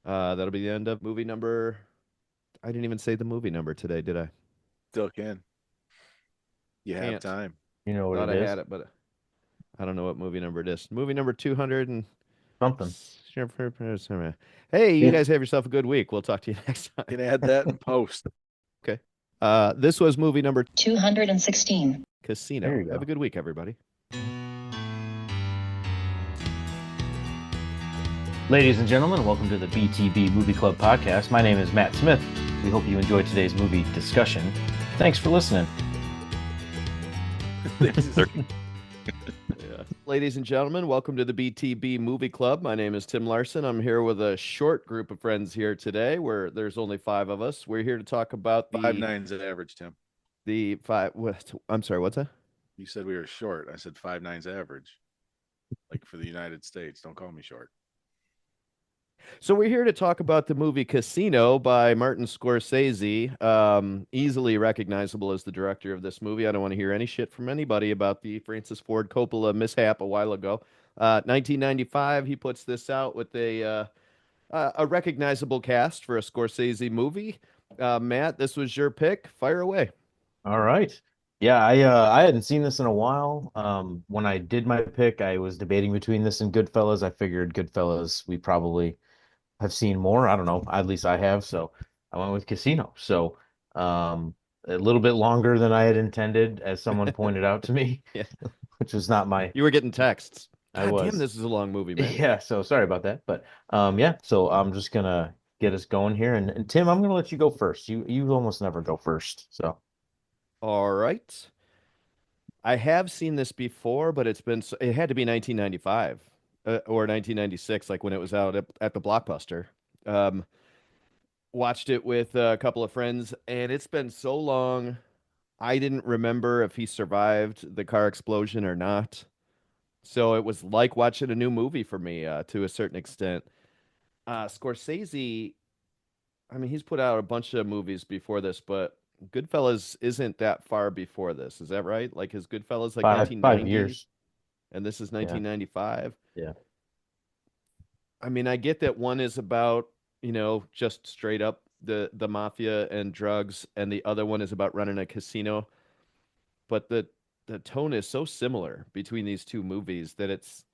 That'll be the end of movie number. I didn't even say the movie number today, did I? Still can. You have Can't. time. You know what Thought it I had is? it, but I don't know what movie number it is. Movie number 200 and Something. hey, you Yeah. guys have yourself a good week. We'll talk to you next time. Can add that in post. Okay. This was movie number 216. There Casino. you Have a go. good week, everybody. Ladies and gentlemen, welcome to the BTB Movie Club podcast. My name is Matt Smith. We hope you enjoyed today's movie discussion. Thanks for listening. Yeah. Ladies and gentlemen, welcome to the BTB Movie Club. My name is Tim Larson. I'm here with a short group of friends here today where there's only five of us. We're here to talk about Five nines average, Tim. the five I'm sorry, what's that? You said we were short. I said 5'9" average. Like for the United States. Don't call me short. So we're here to talk about the movie Casino by Martin Scorsese. Easily recognizable as the director of this movie. I don't want to hear any shit from anybody about the Francis Ford Coppola mishap a while ago. 1995, he puts this out with a recognizable cast for a Scorsese movie. Matt, this was your pick. Fire away. All right. Yeah, I hadn't seen this in a while. When I did my pick, I was debating between this and Goodfellas. I figured Goodfellas we probably have seen more. I don't know. At least I have. So I went with Casino. So a little bit longer than I had intended, as someone pointed out to me, Yeah, which was not my. you were getting texts. I God damn, was. this is a long movie, man. Yeah. So sorry about that. But yeah. So I'm just gonna get us going here, and Tim, I'm gonna let you go first. You almost never go first. So All right. I have seen this before, but it had to be 1995 or 1996, like when it was out at the Blockbuster. Um, Watched it with a couple of friends, and it's been so long. I didn't remember if he survived the car explosion or not. So it was like watching a new movie for me to a certain extent. Scorsese, I mean, he's put out a bunch of movies before this, but Goodfellas isn't that far before this. Is that right? Like his Goodfellas like five 1990, years. and this is Yeah. 1995. Yeah. I mean, I get that one is about, just straight up the mafia and drugs, and the other one is about running a casino, but the tone is so similar between these two movies that it's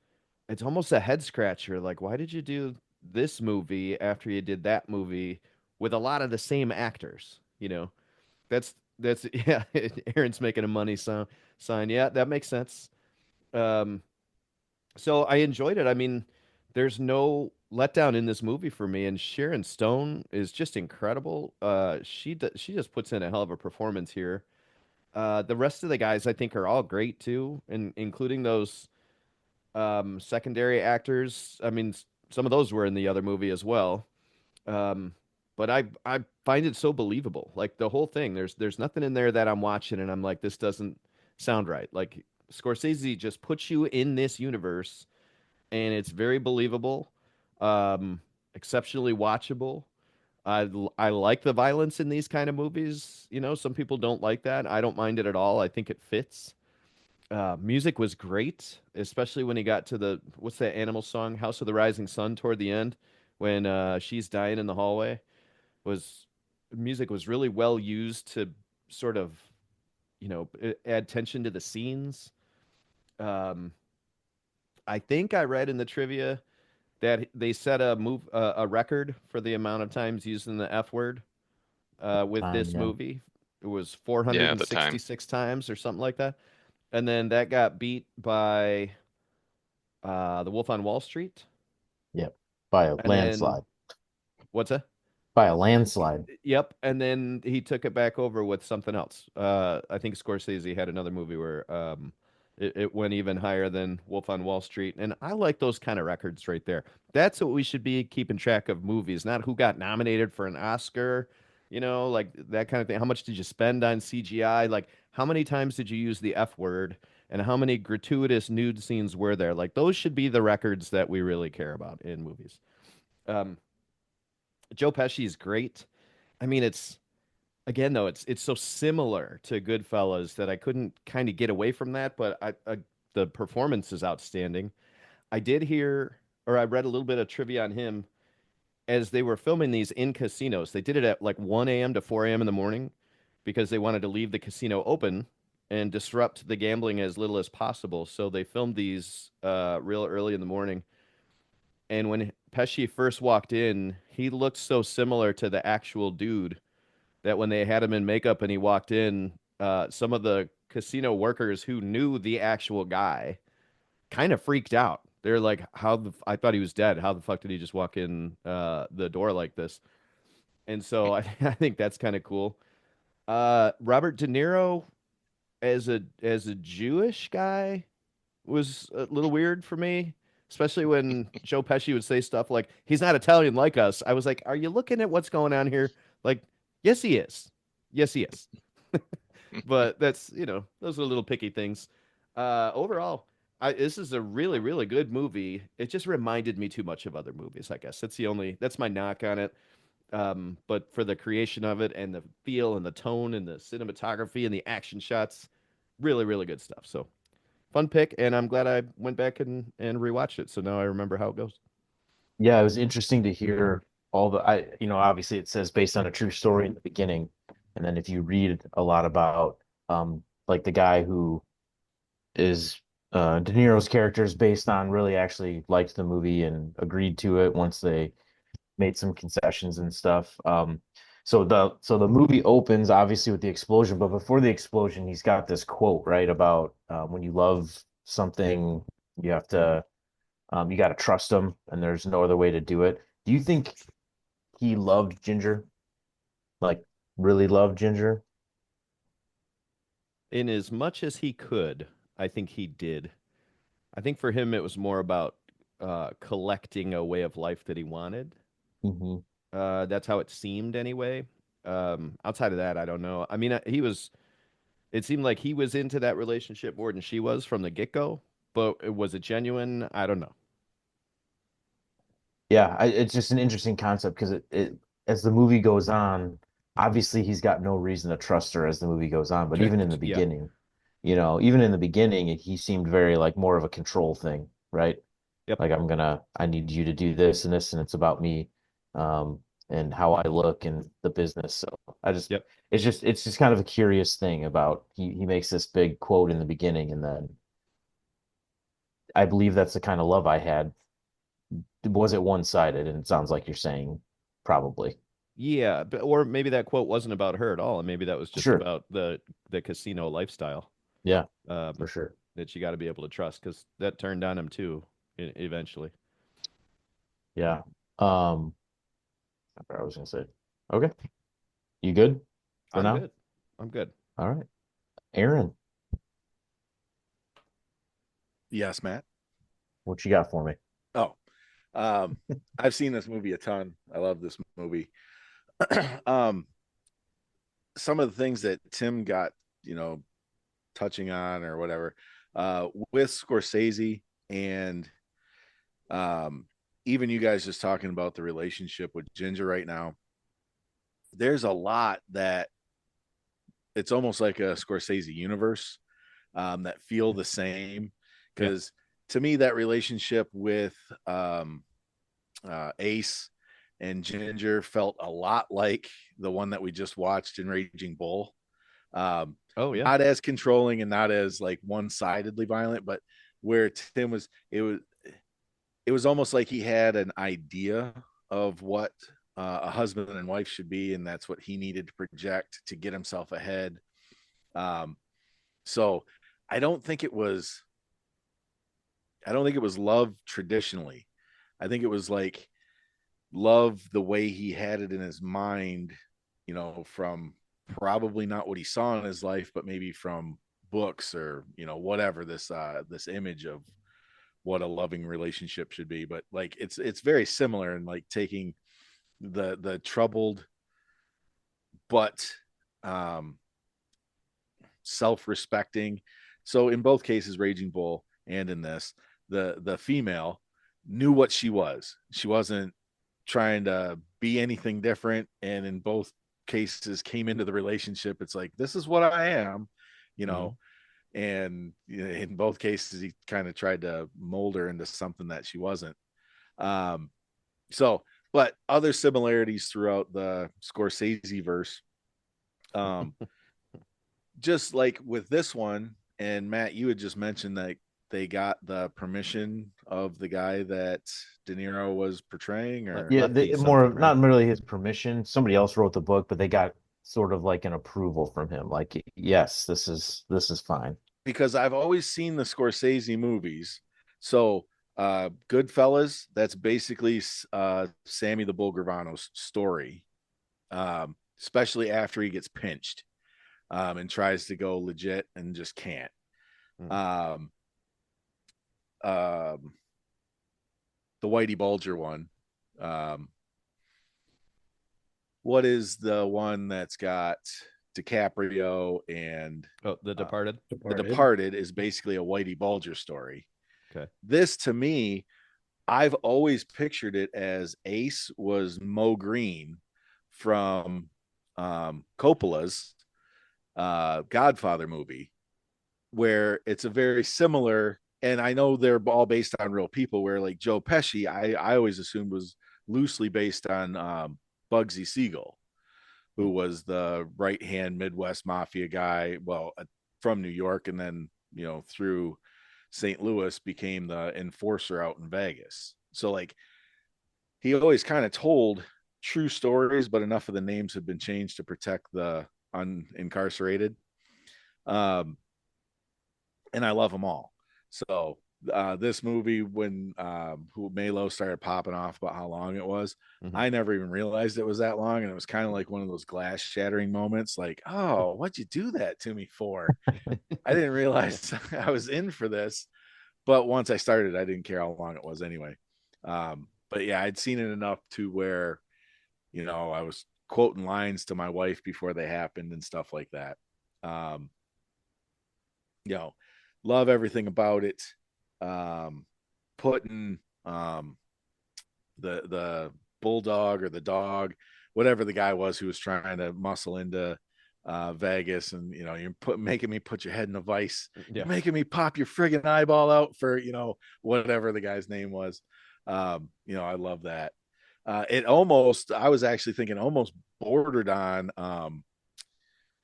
almost a head scratcher. Like, why did you do this movie after you did that movie with a lot of the same actors? That's yeah. Aaron's making a money sign. Yeah, that makes sense. Um, so I enjoyed it. I mean, there's no letdown in this movie for me, and Sharon Stone is just incredible. She just puts in a hell of a performance here. The rest of the guys I think are all great too, and including those secondary actors. I mean, some of those were in the other movie as well. Um, but I find it so believable. Like the whole thing. There's nothing in there that I'm watching and I'm like, this doesn't sound right. Like Scorsese just puts you in this universe and it's very believable, exceptionally watchable. I like the violence in these kind of movies. Some people don't like that. I don't mind it at all. I think it fits. Music was great, especially when he got to the what's that animal song, "House of the Rising Sun" toward the end, when she's dying in the hallway. Was Music was really well used to sort of add tension to the scenes. Um, I think I read in the trivia that they set a record for the amount of times using the F word with Time. this Yeah. movie. It was Yeah, at the time. 466 times or something like that. And then that got beat by The Wolf on Wall Street. Yep. By a And then landslide. what's that? By a landslide. Yep. And then he took it back over with something else. I think Scorsese had another movie where it went even higher than Wolf on Wall Street. And I like those kind of records right there. That's what we should be keeping track of movies, not who got nominated for an Oscar, like that kind of thing. How much did you spend on CGI? Like, how many times did you use the F word? And how many gratuitous nude scenes were there? Like, those should be the records that we really care about in movies. Um, Joe Pesci is great. I mean, it's again though, it's so similar to Goodfellas that I couldn't kind of get away from that. But the performance is outstanding. I did hear, or I read a little bit of trivia on him. as they were filming these in casinos, they did it at like 1 a.m. to 4 a.m. in the morning because they wanted to leave the casino open and disrupt the gambling as little as possible. So they filmed these real early in the morning. And when Pesci first walked in, he looked so similar to the actual dude that when they had him in makeup and he walked in, some of the casino workers who knew the actual guy kind of freaked out. They're like, I thought he was dead. How the fuck did he just walk in the door like this?" And so I think that's kind of cool. Robert De Niro as a Jewish guy was a little weird for me, especially when Joe Pesci would say stuff like, "He's not Italian like us." I was like, "Are you looking at what's going on here?" Like, yes, he is. Yes, he is. But that's, those are little picky things. Overall, this is a really, really good movie. It just reminded me too much of other movies, I guess. That's my knock on it. But for the creation of it and the feel and the tone and the cinematography and the action shots, really, really good stuff. So fun pick, and I'm glad I went back and rewatched it. So now I remember how it goes. Yeah, it was interesting to hear all the obviously it says based on a true story in the beginning. And then if you read a lot about like the guy who is De Niro's character is based on really actually liked the movie and agreed to it once they made some concessions and stuff. So the movie opens obviously with the explosion, but before the explosion, he's got this quote, right, about when you love something, you have to you got to trust them, and there's no other way to do it. Do you think he loved Ginger? Like, really loved Ginger? In as much as he could, I think he did. I think for him, it was more about collecting a way of life that he wanted. Hmm. That's how it seemed anyway. Outside of that, I don't know. I mean, it seemed like he was into that relationship more than she was from the get-go, but was it genuine? I don't know. Yeah, it's just an interesting concept because it as the movie goes on, obviously he's got no reason to trust her as the movie goes on. But even in the Yeah. beginning, even in the beginning, he seemed very like more of a control thing, right? Yep. Like I need you to do this and this, and it's about me, and how I look and the business. So I just, Yep. it's just kind of a curious thing about he makes this big quote in the beginning, and then I believe that's the kind of love I had. Was it one-sided? And it sounds like you're saying probably. Yeah, but, or maybe that quote wasn't about her at all, and maybe that was just Sure. about the casino lifestyle Yeah, for um, sure. that you got to be able to trust, because that turned on him too, eventually. Yeah. Um, I forgot what I was gonna say. Okay. You good for I'm now? good. I'm good. All right. Aaron, Yes, Matt. what you got for me? Oh, um, I've seen this movie a ton. I love this movie. um, some of the things that Tim got, you know, touching on or whatever, with Scorsese and um, even you guys just talking about the relationship with Ginger right now. There's a lot that it's almost like a Scorsese universe that feel the same Yeah. because to me that relationship with Ace and Ginger felt a lot like the one that we just watched in Raging Bull. Oh yeah. Not as controlling and not as like one-sidedly violent, but where Tim was, it was almost like he had an idea of what a husband and wife should be, and that's what he needed to project to get himself ahead. Um, so I don't think it was. I don't think it was love traditionally. I think it was like love the way he had it in his mind, from probably not what he saw in his life, but maybe from books or whatever this image of what a loving relationship should be. But like it's very similar in like taking the troubled but um self-respecting. So in both cases, Raging Bull and in this, the female knew what she was. She wasn't trying to be anything different, and in both cases came into the relationship. It's like, this is what I am, you Hmm. know. And in both cases, he kind of tried to mold her into something that she wasn't. Um, so But other similarities throughout the Scorsese verse. Um, just like with this one, and Matt, you had just mentioned that they got the permission of the guy that De Niro was portraying, or Yeah, Lefty more something, right? not really his permission. Somebody else wrote the book, but they got sort of like an approval from him. Like, yes, this is fine. because I've always seen the Scorsese movies. So Goodfellas, that's basically Sammy the Bull Gravano's story, especially after he gets pinched and tries to go legit and just can't. Mm. Um, um, the Whitey Bulger one. Um, what is the one that's got DiCaprio and Oh, The Departed. The Departed is basically a Whitey Bulger story. Okay. This to me, I've always pictured it as Ace was Mo Green from Coppola's Godfather movie, where it's a very similar, and I know they're all based on real people, where like Joe Pesci, I always assumed was loosely based on Bugsy Siegel, who was the right hand Midwest mafia guy, well, from New York, and then, you know, through St. Louis became the enforcer out in Vegas. So like he always kind of told true stories, but enough of the names have been changed to protect the unincarcerated. Um, and I love them all. So this movie, when who Melo started popping off about how long it was, Mm-hmm. I never even realized it was that long, and it was kind of like one of those glass shattering moments. Like, oh, what'd you do that to me for? I didn't realize I was in for this. But once I started, I didn't care how long it was anyway. But yeah, I'd seen it enough to where, you know, I was quoting lines to my wife before they happened and stuff like that. Um, you know, love everything about it. Putting the bulldog or the dog, whatever the guy was who was trying to muscle into Vegas, and you know, you're making me put your head in a vice. Yeah. You're making me pop your friggin' eyeball out for, you know, whatever the guy's name was. You know, I love that. It almost, I was actually thinking almost bordered on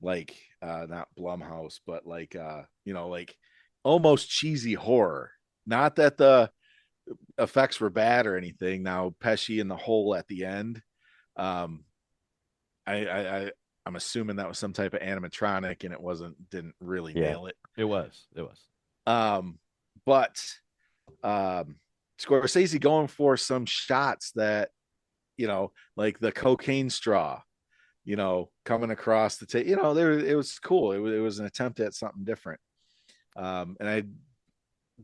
like not Blumhouse, but like you know, like almost cheesy horror. Not that the effects were bad or anything. Now Pesci in the hole at the end, um, I'm assuming that was some type of animatronic, and it didn't really Yeah. nail it. It was. It was. But Scorsese going for some shots that, you know, like the cocaine straw, you know, coming across the tape, you know, it was cool. It was an attempt at something different. And I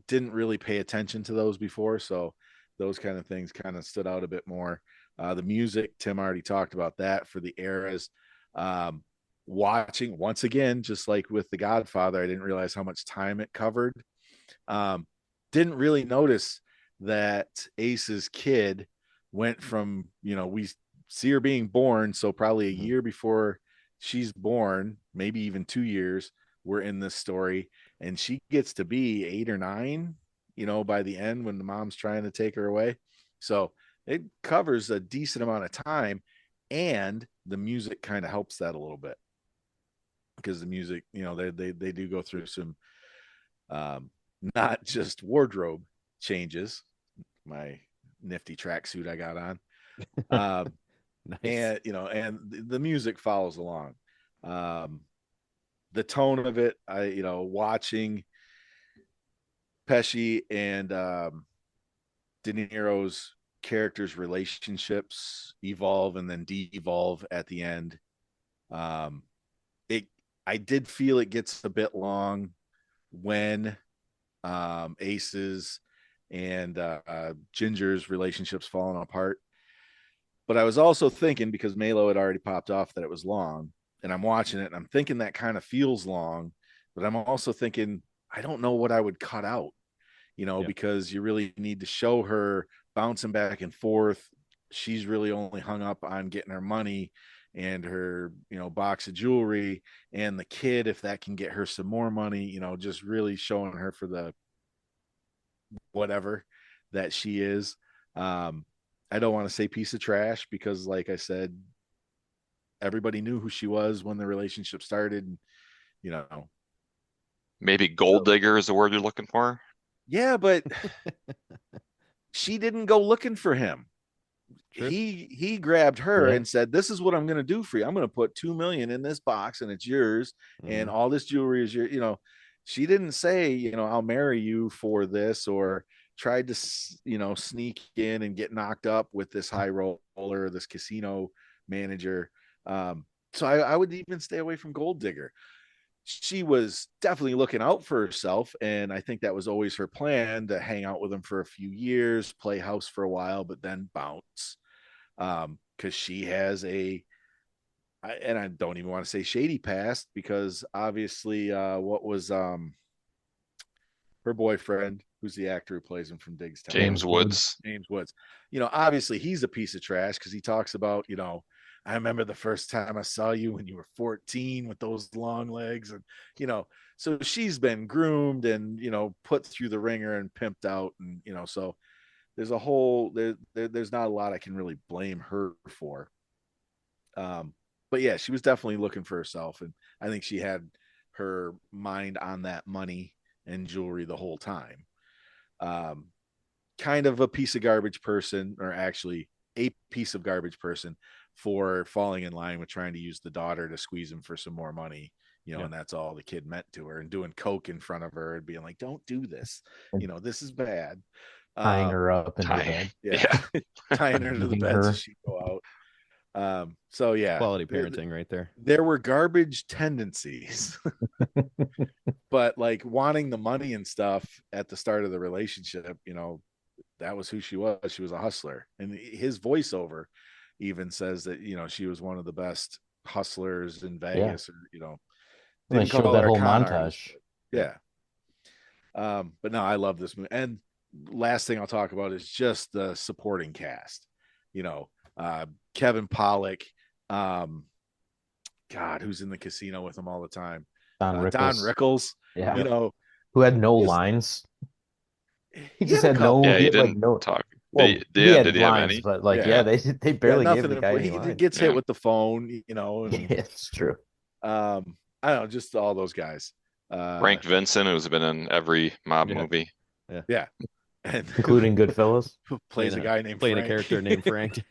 didn't really pay attention to those before, so those kind of things kind of stood out a bit more. The music, Tim already talked about that for the eras. Um, Watching once again, just like with The Godfather, I didn't realize how much time it covered. Um, didn't really notice that Ace's kid went from, you know, we see her being born, so probably a Mm-hmm. year before she's born, maybe even 2 years, we're in this story, and she gets to be 8 or 9, you know, by the end when the mom's trying to take her away. So it covers a decent amount of time, and the music kind of helps that a little bit, because the music, you know, they do go through some um, not just wardrobe changes. My nifty tracksuit I got on, um, Nice. and you know, and the music follows along. The tone of it, you know, watching Pesci and De Niro's characters' relationships evolve and then de-evolve at the end. Um, it, I did feel it gets a bit long when Ace's and Ginger's relationships falling apart. But I was also thinking, because Melo had already popped off, that it was long, and I'm watching it and I'm thinking that kind of feels long, but I'm also thinking I don't know what I would cut out, you know, Yeah. because you really need to show her bouncing back and forth. She's really only hung up on getting her money and her, you know, box of jewelry, and the kid, if that can get her some more money, you know, just really showing her for the whatever that she is. Um, I don't want to say piece of trash because, like I said, everybody knew who she was when the relationship started. And, you know, Maybe gold so, digger is the word you're looking for. yeah, but she didn't go looking for him. True. He grabbed her Yeah. and said, "This is what I'm going to do for you. I'm going to put 2 million in this box and it's yours, and all this jewelry is your." She didn't say, "I'll marry you for this," or tried to sneak in and get knocked up with this high roller, this casino manager. So I would even stay away from gold digger. She was definitely looking out for herself, and I think that was always her plan, to hang out with him for a few years, play house for a while, but then bounce. Because she has and I don't even want to say shady past, because obviously, what was her boyfriend, who's the actor who plays him from Digstown, James Woods. James Woods. Obviously he's a piece of trash, because he talks about, I remember the first time I saw you when you were 14 with those long legs, and so she's been groomed and put through the ringer and pimped out, and so there's a whole there's not a lot I can really blame her for. But yeah, she was definitely looking for herself, and I think she had her mind on that money and jewelry the whole time. Um, Kind of a piece of garbage person, or actually a piece of garbage person, for falling in line with trying to use the daughter to squeeze him for some more money. And that's all the kid meant to her, and doing coke in front of her and being like, "Don't do this. This is bad." Tying her up into the Tying. bed. Yeah, tying her to the Beating bed so her. she'd go out. So yeah, Quality parenting right there. there were garbage tendencies, but like wanting the money and stuff at the start of the relationship, that was who she was. She was a hustler, and his voiceover even says that she was one of the best hustlers in Yeah. Vegas, or They didn't showed call that her a whole con artist, montage. but yeah. But no, I love this movie. And last thing I'll talk about is just the supporting cast. You know, Kevin Pollak, um, God, who's in the casino with him all the time? Don Don Rickles. Rickles. Yeah. You know, Who had no just lines. He he just had a had no, Yeah, he he had like didn't no, talk. well, he Yeah, had did he have lines, any? but like, Yeah. yeah, they Yeah, barely gave the nothing. guy any He lines. gets hit Yeah. with the phone, Yeah, and it's true. I don't know, just all those guys. Frank Vincent, who's been in every mob Yeah. movie. Yeah, and Including Goodfellas. plays a guy named playing a Frank. character named Frank,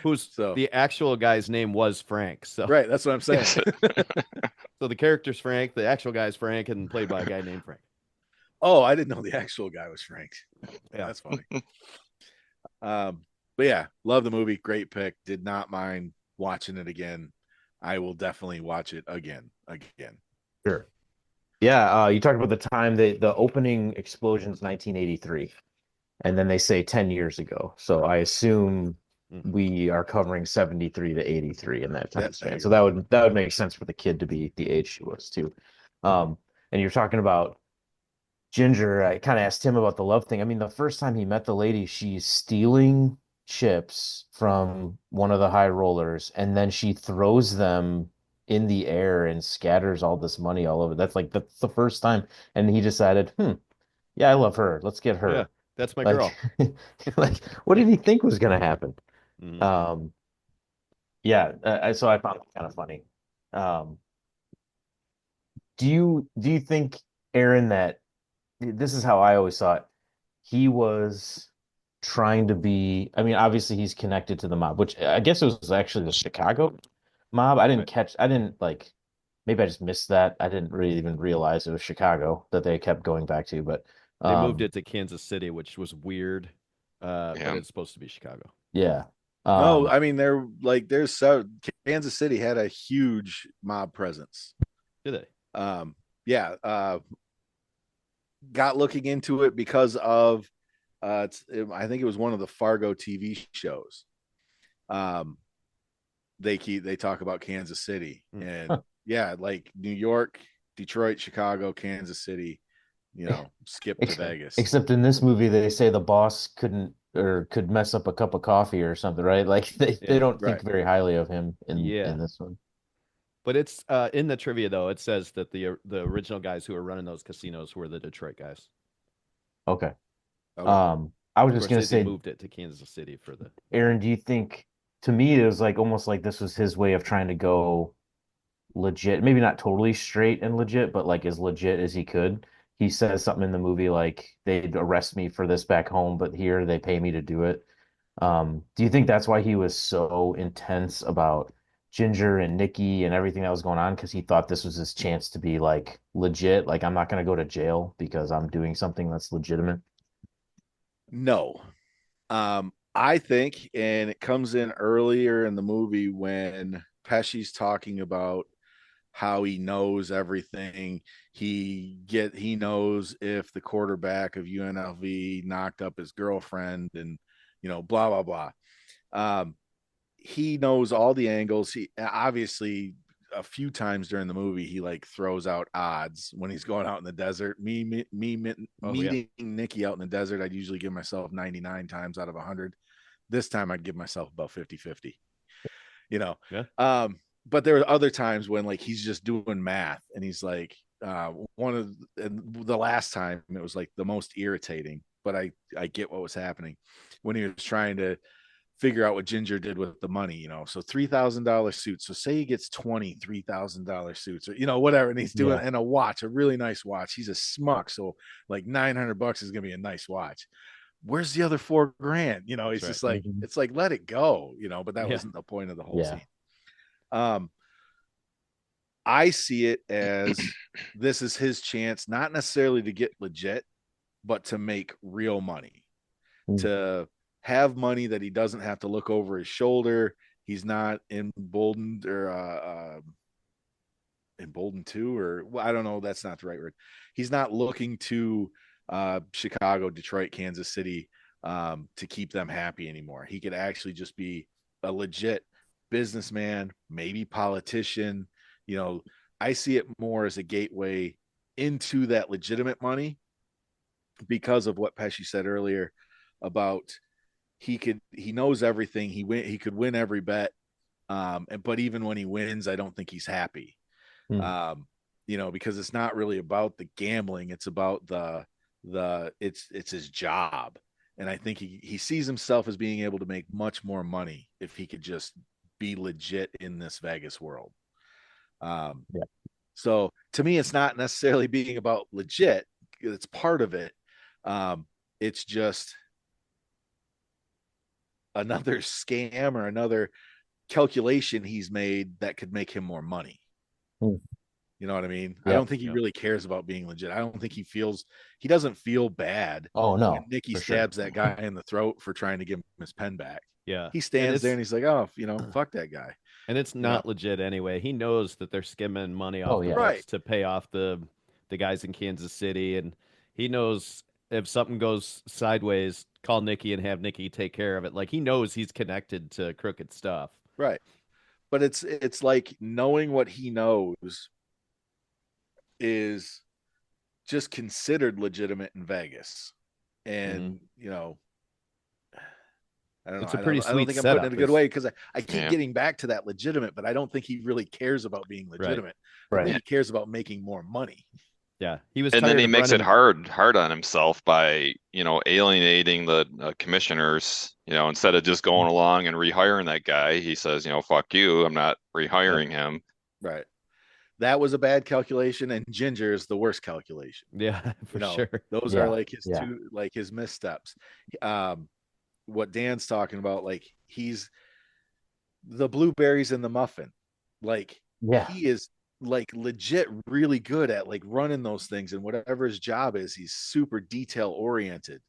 who's So the actual guy's name was Frank. So right, that's what I'm saying. so the character's Frank, the actual guy's Frank, and played by a guy named Frank. Oh, I didn't know the actual guy was Frank. Yeah. That's funny. But yeah, love the movie. Great pick. Did not mind watching it again. I will definitely watch it again. Sure. Yeah, you talked about the time the opening explosion's 1983, and then they say 10 years ago. So I assume we are covering 73 to 83 in that time span. So that would make sense for the kid to be the age she was too. And you're talking about Ginger. I kind of asked him about the love thing. I mean, the first time he met the lady, she's stealing chips from one of the high rollers, and then she throws them in the air and scatters all this money all over. That's the first time. And he decided, yeah, I love her. Let's get Yeah, her. that's my Like, girl. like, what did he think was gonna happen? Mhm. Yeah, so I found it kind of funny. Um, do you think, Aaron, that this is how I always saw it? He was trying to be, I mean, obviously he's connected to the mob, which I guess it was actually the Chicago mob. Right. I didn't like, maybe I just missed that. I didn't really even realize it was Chicago that they kept going back to, but They moved it to Kansas City, which was weird, but Yeah. it's supposed to be Chicago. yeah. No, I mean there's so Kansas City had a huge mob presence. Did they? Yeah, got looking into it because of I think it was one of the Fargo TV shows. They talk about Kansas City, and yeah, like New York, Detroit, Chicago, Kansas City, skip to Vegas. Except in this movie, they say the boss couldn't or could mess up a cup of coffee or something, right? Like they Yeah. don't think Right. very highly of him Yeah. in this one. But it's in the trivia though. It says that the original guys who were running those casinos were the Detroit guys. Okay. Okay. I was just gonna Scorsese say, moved it to Kansas City for the Aaron, do you think to me it was like almost like this was his way of trying to go legit, maybe not totally straight and legit, but like as legit as he could. He says something in the movie like they'd arrest me for this back home, but here they pay me to do it. Do you think that's why he was so intense about Ginger and Nikki and everything that was going on? Because he thought this was his chance to be like legit, like I'm not going to go to jail because I'm doing something that's legitimate. No. I think, and it comes in earlier in the movie when Pesci's talking about how he knows everything. He knows if the quarterback of UNLV knocked up his girlfriend and blah blah blah. Um, he knows all the angles. He obviously a few times during the movie he like throws out odds when he's going out in the desert. Oh yeah. Meeting Nikki out in the desert, I'd usually give myself 99 times out of 100. This time I'd give myself about 50-50, you know. Yeah. But there are other times when like he's just doing math and he's like one of the last time it was like the most irritating, but I get what was happening when he was trying to figure out what Ginger did with the money, So $3,000 suits. So say he gets 20 $3,000 suits or whatever, and he's doing Yeah. and a watch, a really nice watch. He's a schmuck, so like $900 is gonna be a nice watch. Where's the other 4 grand? That's He's right. just like, Mhm. it's like let it go, but that Yeah. wasn't the point of the whole Yeah. scene. Um, I see it as this is his chance, not necessarily to get legit, but to make real money, Mm. to have money that he doesn't have to look over his shoulder. He's not emboldened or emboldened to, or well, I don't know. That's not the right word. He's not looking to Chicago, Detroit, Kansas City to keep them happy anymore. He could actually just be a legit businessman, maybe politician. You know, I see it more as a gateway into that legitimate money because of what Pesci said earlier about he knows everything. He could win every bet. But even when he wins, I don't think he's happy. Mm. Um, because it's not really about the gambling, it's about it's his job. And I think he sees himself as being able to make much more money if he could just be legit in this Vegas world. Um, Yeah. so to me, it's not necessarily being about legit. It's part of it. It's just another scam or another calculation he's made that could make him more money. Mm. You know what I mean? I Yeah. don't think he Yeah. really cares about being legit. I don't think he doesn't feel bad Oh when no, Nikki for sure. stabs that guy in the throat for trying to give him his pen back. Yeah. He And stands there and he's like, oh, fuck that guy. it's You know? not legit anyway. He knows that they're skimming money Oh off the yeah. Right. books to pay off the guys in Kansas City, and he knows if something goes sideways, call Nikki and have Nikki take care of it. Like he knows he's connected to crooked stuff. Right. But it's like knowing what he knows is just considered legitimate in Vegas. Hmm. And, I don't know. It's a I pretty don't. I don't sweet think I'm putting it in setup. a good Is way because I keep Yeah. getting back to that legitimate, but I don't think he really cares about being right. legitimate. I think Right. he cares about making more money. Yeah. He was And then tired he of makes it running. hard on himself by, alienating the commissioners. Instead of just going along and rehiring that guy, he says, fuck you, I'm not Yeah. rehiring him. Right. That was a bad calculation, and Ginger is the worst calculation. Yeah, for sure. Those are Yeah. like his Yeah. two, like his missteps. What Dan's talking about, like he's the blueberries in the muffin. Like Yeah. he is like legit really good at like running those things and whatever his job is, he's super detail oriented.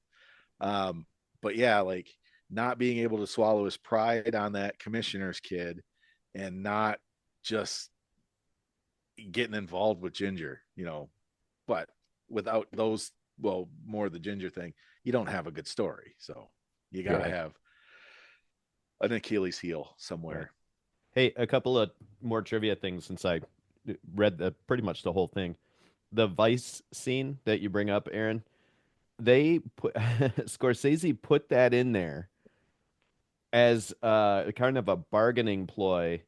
Um, but yeah, like not being able to swallow his pride on that commissioner's kid and not just getting involved with Ginger, but without those, well, more the Ginger thing, you don't have a good story. So you got to Right. have an Achilles heel Right. somewhere. Hey, a couple of more trivia things since I read pretty much the whole thing. The Vice scene that you bring up, Aaron, they put Scorsese put that in there as kind of a bargaining ploy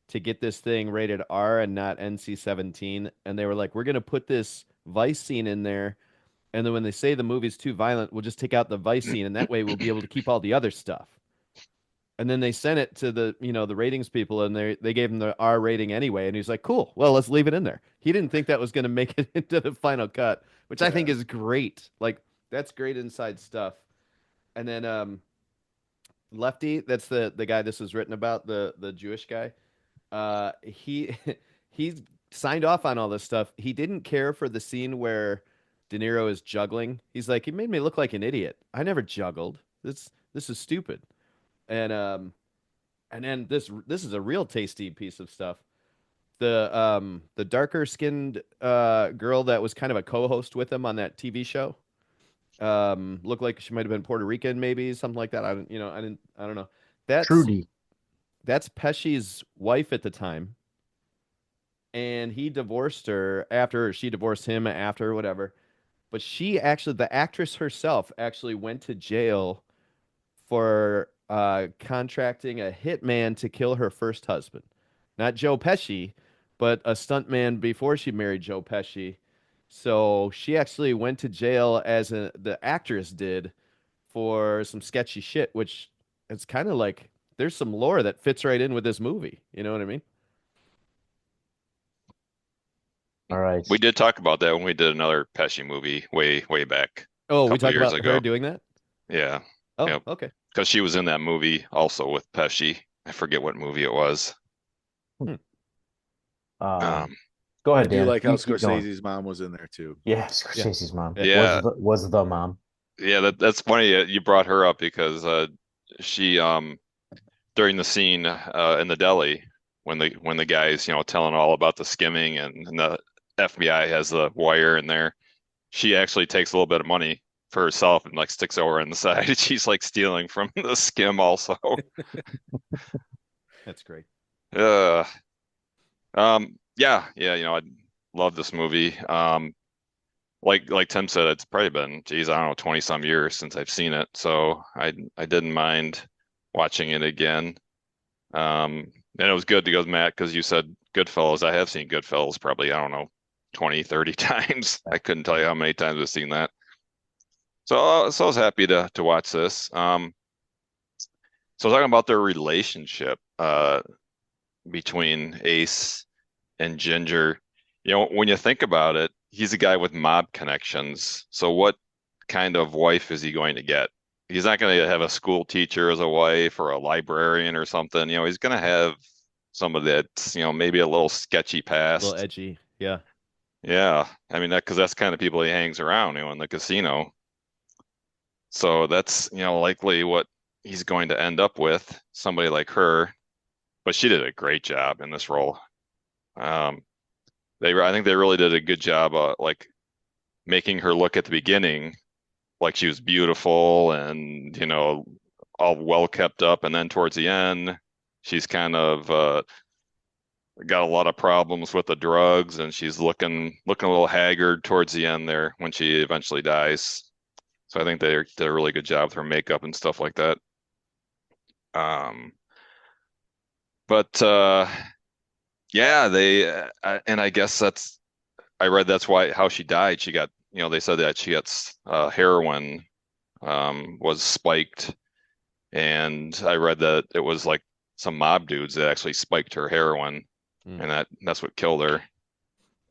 to get this thing rated R and not NC-17. And they were like, we're gonna put this Vice scene in there And then when they say the movie's too violent, we'll just take out the vice scene, and that way we'll be able to keep all the other stuff. And then they sent it to the ratings people, and they gave him the R rating anyway. And he's like, "Cool, well, let's leave it in there." He didn't think that was going to make it into the final cut, which I think Yeah. is great. Like that's great inside stuff. And then Lefty, that's the guy this was written about, the Jewish guy. He he signed off on all this stuff. He didn't care for the scene where De Niro is juggling. He's like, he made me look like an idiot. I never juggled. This is stupid. And and then this is a real tasty piece of stuff. The darker skinned girl that was kind of a co-host with him on that TV show. Looked like she might have been Puerto Rican, maybe something like that. I don't know. That's Trudy. that's Pesci's wife at the time, and he divorced her after, or she divorced him after, whatever. But she actually, the actress herself, actually went to jail for contracting a hitman to kill her first husband. Not Joe Pesci, but a stuntman before she married Joe Pesci. So she actually went to jail the actress did for some sketchy shit, which it's kind of like there's some lore that fits right in with this movie. You know what I mean? All right. We did talk about that when we did another Pesci movie way back, Oh, a we couple talk years about her ago. doing that? Yeah, Oh, yep. okay. Because she was in that movie also with Pesci. I forget what movie it was. Hmm. Um, Um, go I ahead, do Dan. like how You keep going. Scorsese's mom was in there too. Yeah, Yeah. Scorsese's mom Yeah. yeah, was the mom. yeah. That's funny. You brought her up because she during the scene in the deli when the guy's telling all about the skimming and the FBI has the wire in there, she actually takes a little bit of money for herself and like sticks over on the side. She's like stealing from the skim also. That's great. Uh, yeah. I love this movie. Like Tim said, it's probably been, geez, I don't know, 20 some years since I've seen it. So I didn't mind watching it again. And it was good to go, Matt, because you said Goodfellas. I have seen Goodfellas probably, I don't know, 20, 30 times. I couldn't tell you how many times I've seen that. So I was happy to watch this. So talking about their relationship between Ace and Ginger, when you think about it, he's a guy with mob connections. So what kind of wife is he going to get? He's not going to have a school teacher as a wife or a librarian or something. He's going to have somebody that's, maybe a little sketchy A little past. edgy. Yeah. Yeah. I mean, because that's kind of people he hangs around, in the casino. So that's, likely what he's going to end up with, somebody like her. But she did a great job in this role. Um, I think they really did a good job, like making her look at the beginning like she was beautiful and all well kept up, and then towards the end, she's kind of got a lot of problems with the drugs, and she's looking a little haggard towards the end there when she eventually dies. So I think they did a really good job with her makeup and stuff like that. Um, but yeah, and I guess I read that's why how she died. She got, they said that she got heroin was spiked, and I read that it was like some mob dudes that actually spiked her heroin, Mm. and that's what killed her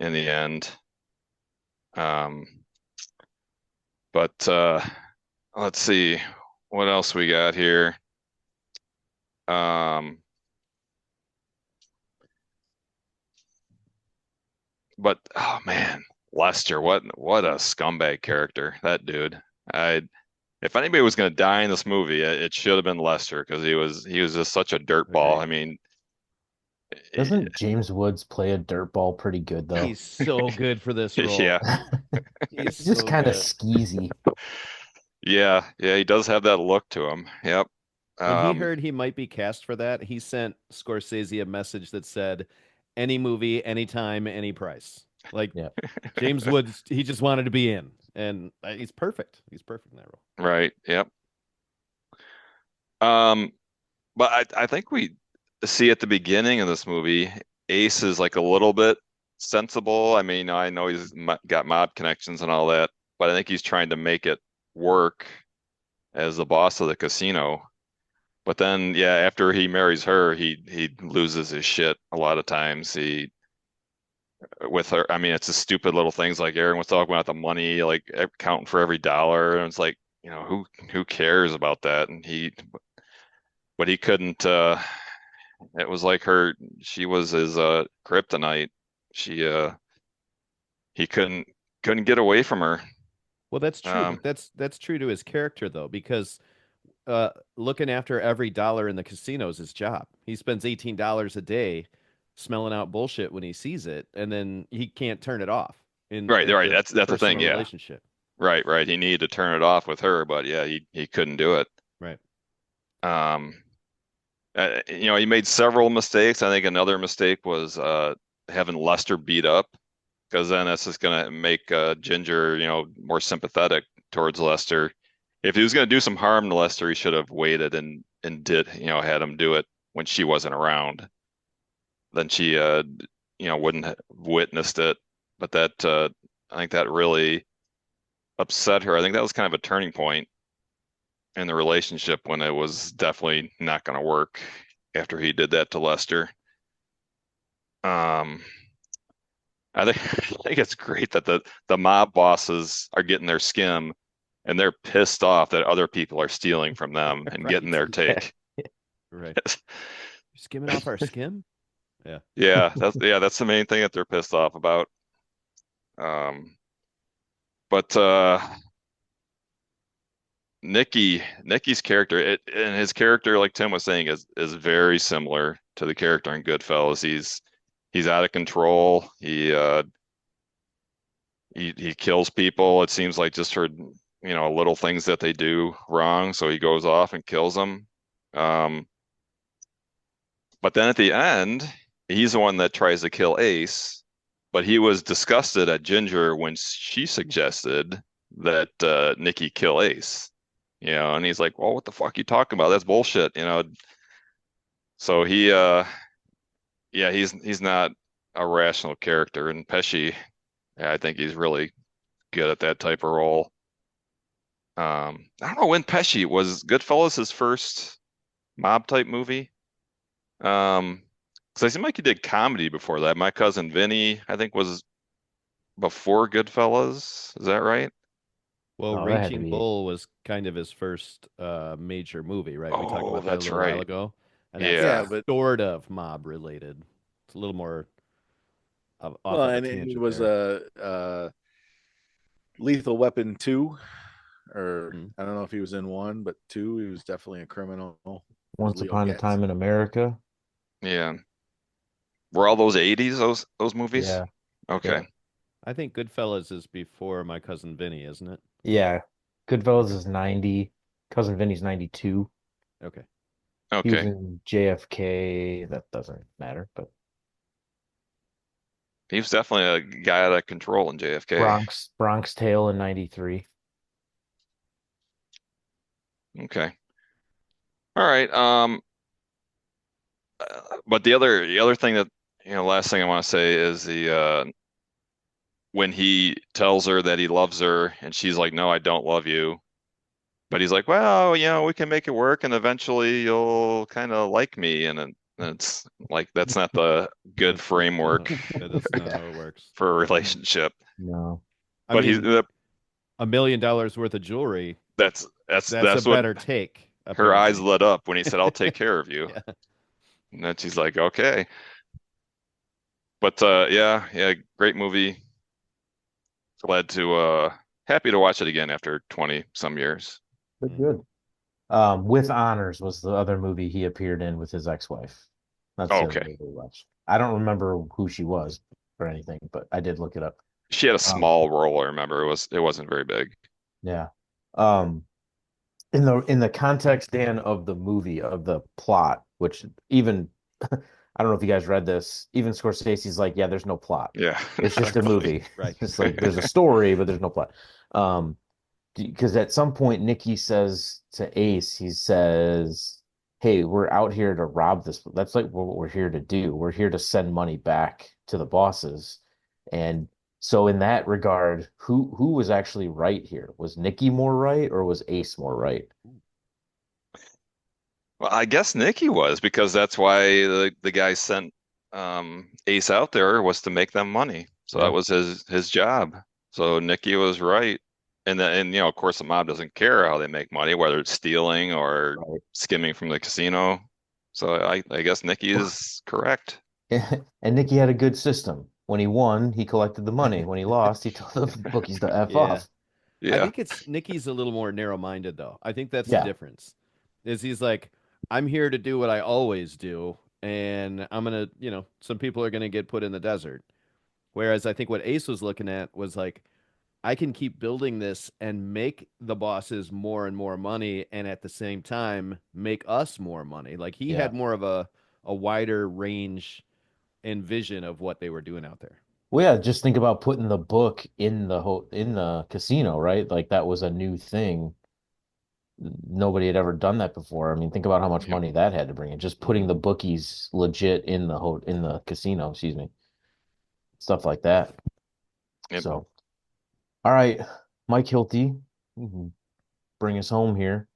in the end. Um, but let's see what else we got here. Um, but oh man, Lester, what a scumbag character, that dude. I If anybody was going to die in this movie, it should have been Lester because he was just such a dirtball. Agreed. I mean, Doesn't James Woods play a dirtball pretty good though? He's so good for this yeah, role. He's He's just so kind of good. skeezy. yeah, he does have that look to him. Yep. When he Um, heard he might be cast for that, he sent Scorsese a message that said, "Any movie, anytime, any price." Like Yeah. James Woods, he just wanted to be in, and he's perfect. He's perfect in that role. right. Yep. Um, but I think we see at the beginning of this movie, Ace is like a little bit sensible. I mean, I know he's got mob connections and all that, but I think he's trying to make it work as the boss of the casino. But then, yeah, after he marries her, he loses his shit a lot of times. He with her, I mean, it's just stupid little things like Aaron was talking about the money, like counting for every dollar, and it's like, who cares about that? And but he couldn't. It was like she was his kryptonite. She he couldn't get away from her. Well, that's true, Um, but that's true to his character though, because looking after every dollar in the casino is his job. He spends $18 a day smelling out bullshit when he sees it, and then he can't turn it off right, in right. the That's the thing. personal Yeah, relationship. right, right. He needed to turn it off with her, but yeah, he couldn't do it. Right. Um, he made several mistakes. I think another mistake was having Lester beat up, because then that's just gonna make Ginger, more sympathetic towards Lester. If he was gonna do some harm to Lester, he should have waited and had him do it when she wasn't around. Then she wouldn't have witnessed it. But I think that really upset her. I think that was kind of a turning point in the relationship when it was definitely not going to work after he did that to Lester. Um, I think I think it's great that the mob bosses are getting their skim, and they're pissed off that other people are stealing from them and getting Right. their take. Right. Skimming off our skim? Yeah. That's the main thing that they're pissed off about. Um, but Nicky's character, and his character, like Tim was saying, is very similar to the character in Goodfellas. He's out of control. He kills people. It seems like just for little things that they do wrong, so he goes off and kills them. Um, but then at the end, he's the one that tries to kill Ace. But he was disgusted at Ginger when she suggested that Nicky kill Ace. And he's like, "Well, what the fuck are you talking about? That's bullshit." So yeah, he's not a rational character. And Pesci, yeah, I think he's really good at that type of role. I don't know when Pesci was Goodfellas his first mob type movie. Um, because I seem like he did comedy before that. My Cousin Vinny, I think, was before Goodfellas. Is that right? Well, Oh, that had to Raging be Bull was kind of his first major movie, right? We talked Oh, about that a that's little while right. ago, and that's Yeah, Yeah. but sort of mob related. It's a little more off well, of a and it tangent was there. a Lethal Weapon 2, or Mhm. I don't know if he was in one, but two, he was definitely a criminal. It was Once Leo Upon a Getz. Time in America. Yeah. Were all those 80s, those movies? Yeah. Okay. Yep. I think Goodfellas is before My Cousin Vinny, isn't it? Yeah. Goodfellas is 90. Cousin Vinny's 92. Okay. He was Okay. in JFK. That doesn't matter, but He was definitely a guy out of control in JFK. Bronx Tale in 93. Okay. All right. But the other thing that, last thing I want to say is the when he tells her that he loves her and she's like, "No, I don't love you." But he's like, "Well, we can make it work and eventually you'll kind of like me." And it's like that's not the good framework That's not how it works. for a relationship. No. I But he's mean, $1 million worth of jewelry, that's that's that's a that's what better take, her eyes apparently. lit up when he said, "I'll take care of you." Yeah. And then she's like, "Okay." But yeah, yeah, great movie. Glad to happy to watch it again after 20 some years. But Mm. good. With Honors was the other movie he appeared in with his ex-wife. That's the other Okay. movie we watched. I don't remember who she was or anything, but I did look it up. She had a Um, small role, I remember. It wasn't very big. yeah. Um, in the context, Dan, of the movie, of the plot, which even I don't know if you guys read this, even Scorsese's like, yeah, there's no plot. Yeah, It's just not a really. movie. Right. It's like there's a story, but there's no plot. Um, because at some point Nicky says to Ace, he says, "Hey, we're out here to rob this. That's like what we're here to do. We're here to send money back to the bosses." And So in that regard, who was actually right here? Was Nikki more right or was Ace more right? Well, I guess Nikki was because that's why the guy sent Ace out there was to make them money. So that Yeah. was his job. So Nikki was right. And of course the mob doesn't care how they make money, whether it's stealing or Right. skimming from the casino. So I guess Nikki is correct. And Nikki had a good system. When he won, he collected the money. When he lost, he told the bookies to F Yeah. off. I Yeah. think it's Nikki's a little more narrow-minded though. I think that's the Yeah. difference. Is he's like, I'm here to do what I always do, and I'm gonna, some people are gonna get put in the desert. Whereas I think what Ace was looking at was like, I can keep building this and make the bosses more and more money, and at the same time make us more money. Like he Yeah. had more of a wider range and vision of what they were doing out there. Well, yeah, just think about putting the book in the casino, right? Like that was a new thing. Nobody had ever done that before. I mean, think about how much Yep. money that had to bring in. Just putting Hmm. the bookies legit in the casino, excuse me. Stuff like that. Yep. So, all right, Mike Hilty, mhm, bring us home here.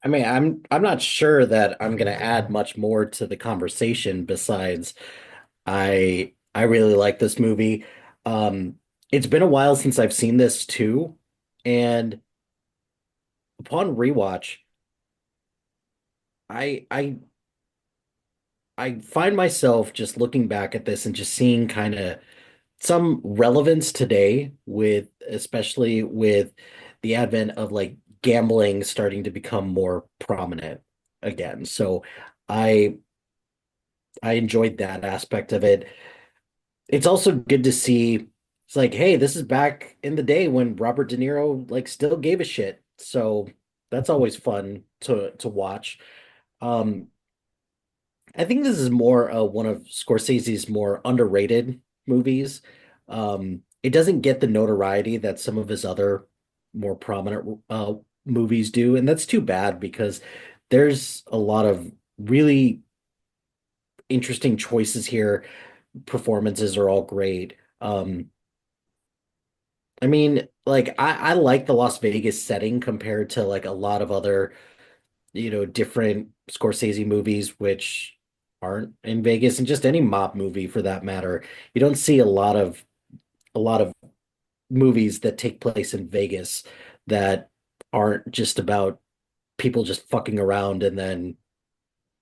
I mean, I'm not sure that I'm going to add much more to the conversation besides I really like this movie. Um, it's been a while since I've seen this too, and upon rewatch, I I I find myself just looking back at this and just seeing kind of some relevance today with especially with the advent of like gambling starting to become more prominent again. So I I enjoyed that aspect of it. It's also good to see it's like, hey, this is back in the day when Robert De Niro like still gave a shit. So that's always fun to watch. Um, I think this is more one of Scorsese's more underrated movies. It doesn't get the notoriety that some of his other more prominent movies do, and that's too bad because there's a lot of really interesting choices here. Performances are all great. I mean, like I like the Las Vegas setting compared to like a lot of other, different Scorsese movies which aren't in Vegas and just any mob movie for that matter. You don't see a lot of movies that take place in Vegas that aren't just about people just fucking around and then,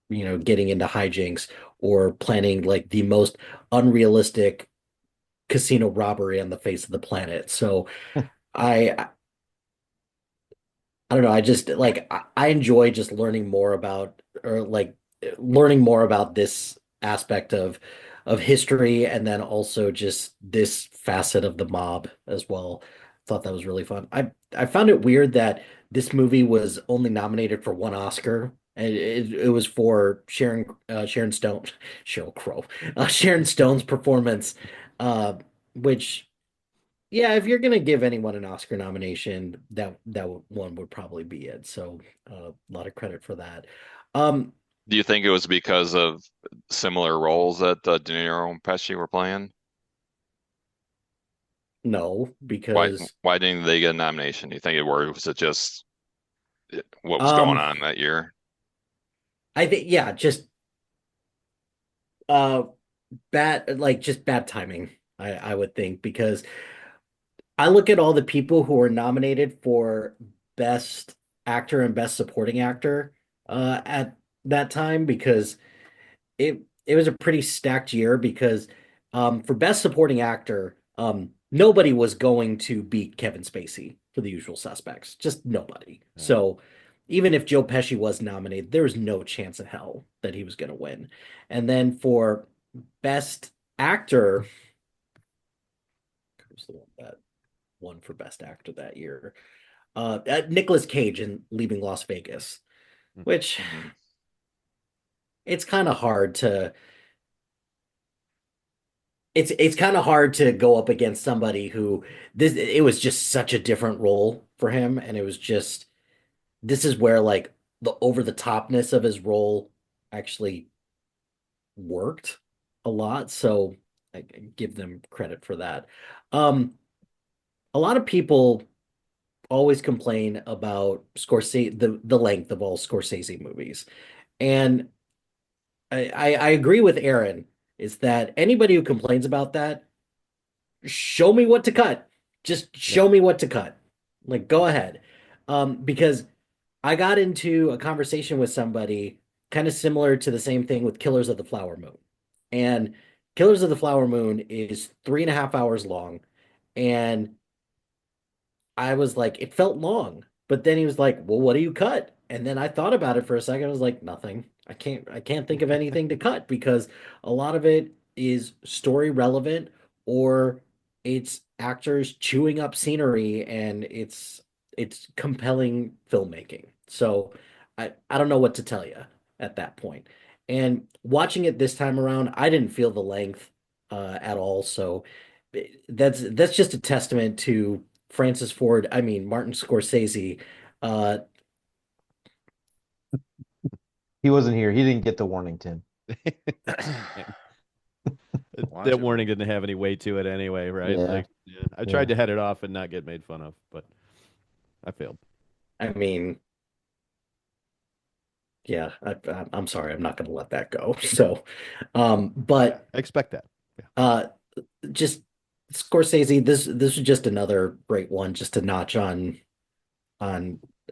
getting into hijinks or planning like the most unrealistic casino robbery on the face of the planet. So I I don't know. I just like I enjoy just learning more about or like learning more about this aspect of history and then also just this facet of the mob as well. Thought that was really fun. I found it weird that this movie was only nominated for one Oscar. And it was for Sharon Stone, Cheryl Crow, Sharon Stone's performance, uh, which yeah, if you're gonna give anyone an Oscar nomination, that one would probably be it. So a lot of credit for that. Um, Do you think it was because of similar roles that De Niro and Pesci were playing? no, Why because why didn't they get a nomination? Do you think was it just what was going um, on that year? I think yeah, just uh just bad timing. I would think because I look at all the people who are nominated for Best Actor and Best Supporting Actor at that time because it was a pretty stacked year because for best supporting actor, nobody was going to beat Kevin Spacey for The Usual Suspects. Just nobody. Yeah. So even if Joe Pesci was nominated, there was no chance in hell that he was going to win. And then for best actor, who's the one that won for best actor that year? Nicolas Cage in Leaving Las Vegas, which Mhm. it's kind of hard to it's kind of hard to go up against somebody who this it was just such a different role for him and it was just this is where like the over the topness of his role actually worked a lot so I give them credit for that. Um, a lot of people always complain about Scorsese, the length of all Scorsese movies. And I agree with Aaron, is that anybody who complains about that, show me what to cut. Just Yep. show me what to cut. Like, go ahead. Because I got into a conversation with somebody kind of similar to the same thing with Killers of the Flower Moon. And Killers of the Flower Moon is 3.5 hours long. And I was like, it felt long. But then he was like, well, what do you cut? And then I thought about it for a second. I was like, nothing. I can't think of anything to cut because a lot of it is story relevant or it's actors chewing up scenery and it's compelling filmmaking. So I don't know what to tell you at that point. And watching it this time around, I didn't feel the length at all. So that's just a testament to Francis Ford, I mean Martin Scorsese. Uh, He wasn't here. He didn't get the warning, Tim. Watch That it, warning man. didn't have any weight to it anyway, right? Yeah, Like, yeah, I tried yeah. to head it off and not get made fun of, but I failed. I mean, yeah, I'm sorry, I'm not going to let that go. So, I but expect that. Yeah. uh, just Scorsese, this was just another great one, just to notch on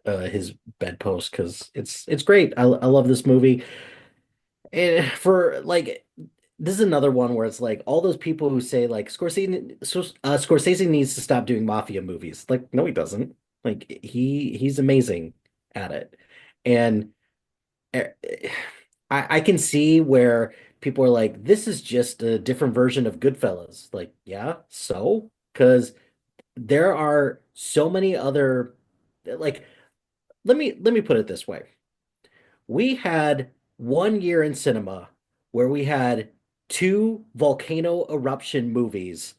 his bedpost because it's great. I love this movie. And for like this is another one where it's like all those people who say like Scorsese needs to stop doing mafia movies. Like, no, he doesn't. Like he's amazing at it. And eh, I can see where people are like, this is just a different version of Goodfellas. Like, yeah, so because there are so many other like let me put it this way. We had 1 year in cinema where we had two volcano eruption movies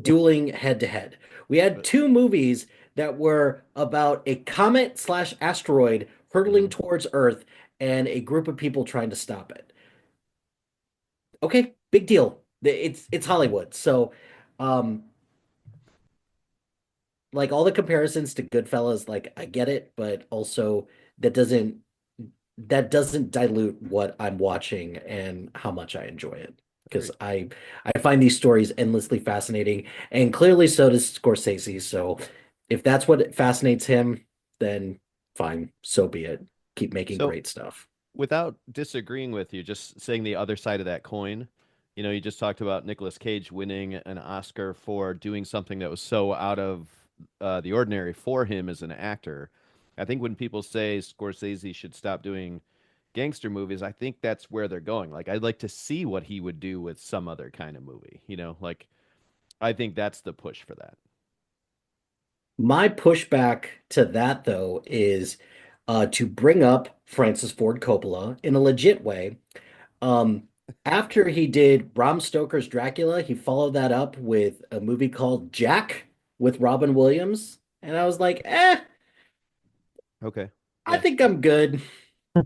dueling head to head. We had But two movies that were about a comet slash asteroid hurtling mhm. towards Earth and a group of people trying to stop it. Okay, big deal. It's Hollywood. So, um, like all the comparisons to Goodfellas, like I get it, but also that doesn't that doesn't dilute what I'm watching and how much I enjoy it. Because Agreed. I find these stories endlessly fascinating, and clearly so does Scorsese. So if that's what fascinates him, then fine, so be it. Keep making So, great stuff. without disagreeing with you, just saying the other side of that coin, you just talked about Nicolas Cage winning an Oscar for doing something that was so out of the ordinary for him as an actor. I think when people say Scorsese should stop doing gangster movies, I think that's where they're going. Like, I'd like to see what he would do with some other kind of movie, like I think that's the push for that. My pushback to that, though, is to bring up Francis Ford Coppola in a legit way. Um, After he did Bram Stoker's Dracula, he followed that up with a movie called Jack with Robin Williams. And I was like, Okay. I Yeah. think I'm good.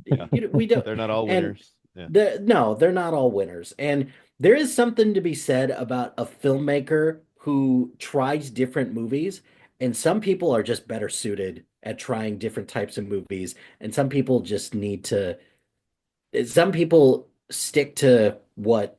Yeah. We don't, They're not all and winners. Yeah. no, they're not all winners. And there is something to be said about a filmmaker who tries different movies. And some people are just better suited at trying different types of movies. And some people just need to, some people stick to what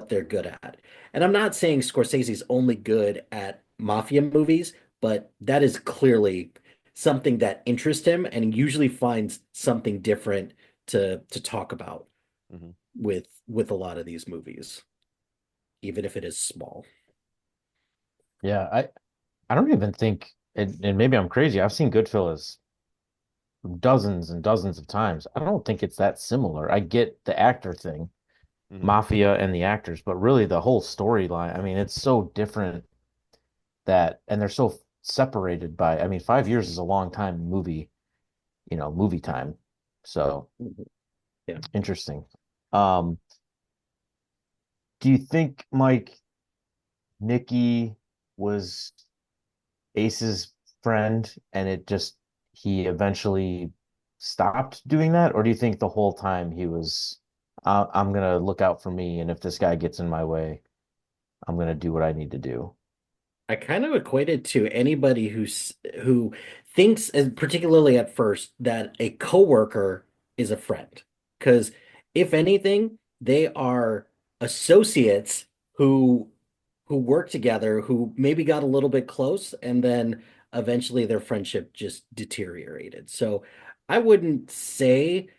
they're good at. And I'm not saying Scorsese's only good at mafia movies, but that is clearly something that interests him and he usually finds something different to talk about Hmm. with a lot of these movies, even if it is small. Yeah, I don't even think, and maybe I'm crazy. I've seen Goodfellas dozens and dozens of times. I don't think it's that similar. I get the actor thing, Hmm. mafia and the actors, but really the whole storyline. I mean, it's so different that, and they're so separated by, I mean, 5 years is a long time in movie time. So Yeah. interesting. Um, do you think, Mike, Nikki was Ace's friend and he eventually stopped doing that? Or do you think the whole time he was I'm gonna look out for me, and if this guy gets in my way, I'm gonna do what I need to do. I kind of equate it to anybody who thinks, and particularly at first, that a coworker is a friend. Because if anything, they are associates who work together, who maybe got a little bit close, and then eventually their friendship just deteriorated. So I wouldn't say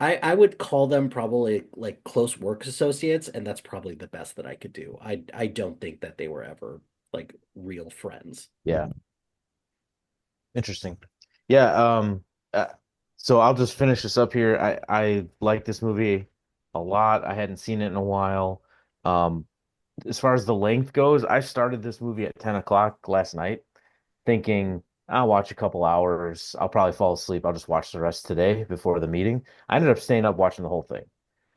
I would call them probably like close work associates, and that's probably the best that I could do. I don't think that they were ever like real friends. Yeah, interesting. Yeah, uh, so I'll just finish this up here. I like this movie a lot. I hadn't seen it in a while. Um, as far as the length goes, I started this movie at 10 o'clock last night, thinking I'll watch a couple hours. I'll probably fall asleep. I'll just watch the rest today before the meeting. I ended up staying up watching the whole thing.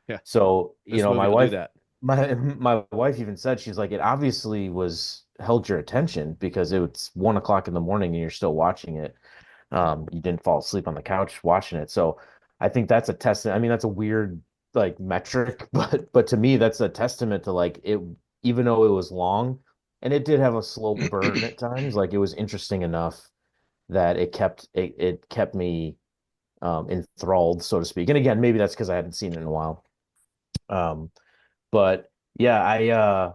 Yeah, So, this movie my will do wife, that. my wife even said, she's like, it obviously was held your attention because it's 1 o'clock in the morning and you're still watching it. You didn't fall asleep on the couch watching it. So I think that's a testament. I mean, that's a weird like metric, but to me, that's a testament to like it, even though it was long and it did have a slow burn at times, like it was interesting enough that it kept me enthralled, so to speak. And again, maybe that's because I hadn't seen it in a while. Um, but yeah,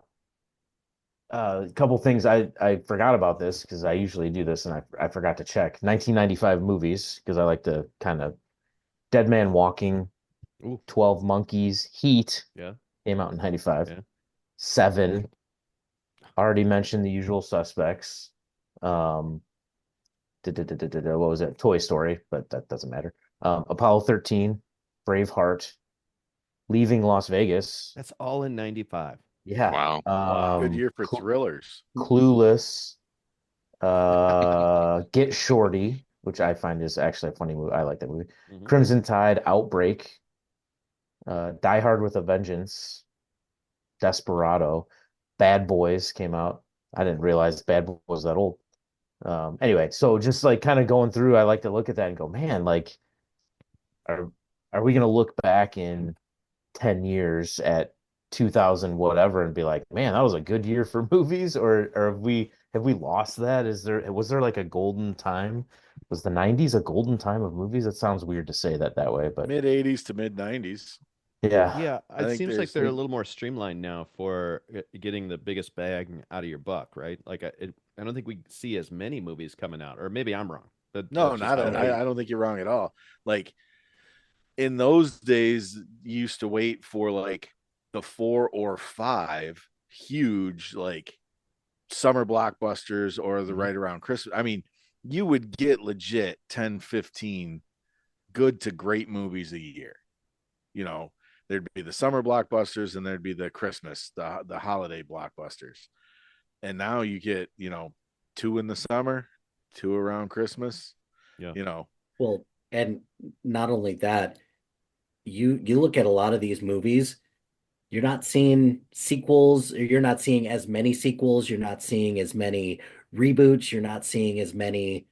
a couple things I forgot about this because I usually do this and I forgot to check 1995 movies because I like to kind of Dead Man Walking, Ooh, 12 Monkeys, Heat yeah, came out in 95. yeah. Seven, already mentioned The Usual Suspects. Um, what was it? Toy Story, but that doesn't matter. Apollo 13, Braveheart, Leaving Las Vegas. That's all in 95. Yeah. Wow. Good year for Cl thrillers. Clueless, Get Shorty, which I find is actually a funny movie. I like that movie. Hmm. Crimson Tide, Outbreak, Die Hard with a Vengeance, Desperado, Bad Boys came out. I didn't realize Bad Boys was that old. Anyway, so just like kind of going through, I like to look at that and go, man, like, are are we gonna look back in 10 years at 2000 whatever and be like, man, that was a good year for movies, or have we lost that? Was there like a golden time? Was the 90s a golden time of movies? It sounds weird to say that way, but Mid 80s to mid 90s. yeah. Yeah, I it think seems like there's they're a little more streamlined now for getting the biggest bang out of your buck, right? Like I don't think we see as many movies coming out, or maybe I'm wrong. no, That's just not how they. I don't think you're wrong at all. Like in those days, you used to wait for like the 4 or 5 huge like summer blockbusters or the Mhm. right around Christmas. I mean, you would get legit 10, 15 good to great movies a year. You know, there'd be the summer blockbusters and there'd be the Christmas, the holiday blockbusters. And now you get, 2 in the summer, 2 around Christmas, Yeah. you know. Well, and not only that, you look at a lot of these movies, you're not seeing sequels, or you're not seeing as many sequels, you're not seeing as many reboots, you're not seeing as many,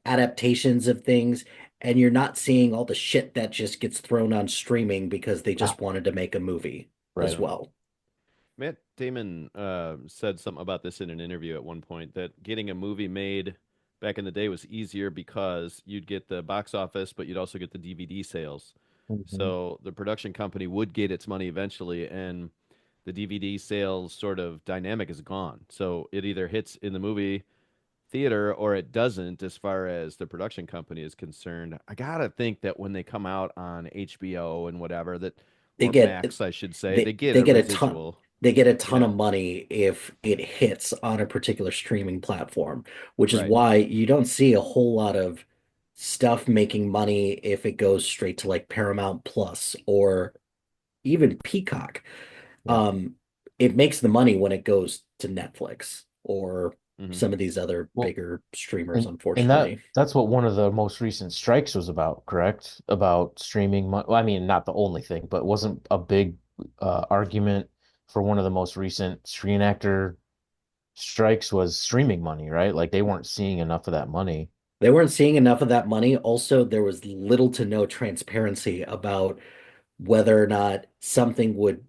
adaptations of things, and you're not seeing all the shit that just gets thrown on streaming because they Ah, just wanted to make a movie as right. Yeah. well. Matt Damon said something about this in an interview at one point that getting a movie made back in the day was easier because you'd get the box office, but you'd also get the DVD sales. Mhm. So the production company would get its money eventually, and the DVD sales sort of dynamic is gone. So it either hits in the movie theater or it doesn't as far as the production company is concerned. I gotta think that when they come out on HBO and whatever that They or get Max, I should say, they they get they a get a ton residual. they get a ton Yeah, of money if it hits on a particular streaming platform, which is right. why you don't see a whole lot of stuff making money if it goes straight to like Paramount Plus or even Peacock. Yeah. Um, it makes the money when it goes to Netflix or Hmm. some of these other Well, bigger streamers, and unfortunately. that's what one of the most recent strikes was about, correct? About streaming. Well, I mean, not the only thing, but wasn't a big argument for one of the most recent Screen Actor strikes was streaming money, right? Like they weren't seeing enough of that money. They weren't seeing enough of that money. Also, there was little to no transparency about whether or not something would,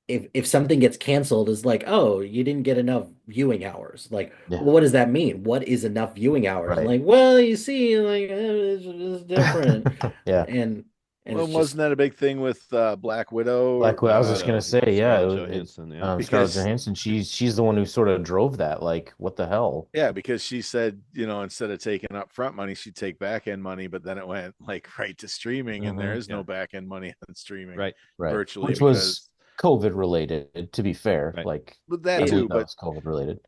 if something gets canceled, is like, oh, you didn't get enough viewing hours. Like, Yeah. well, what does that mean? What is enough viewing hours? Right. Like, well, you see, like it's different, Yeah. and Well, it's wasn't just, that a big thing with Black Widow? Like what I was just gonna Widow, say, yeah, yeah, Scarlett Johansson, yeah. Scarlett Because Johansson, she's the one who sort of drove that. Like, what the hell? yeah, because she said, instead of taking up front money, she'd take back end money, but then it went like right to streaming, and there Hmm. is Yeah, no back end money on streaming right, Right. virtually Which was because COVID related, to be fair. right. Like, with I that it, believe too, that but was COVID related.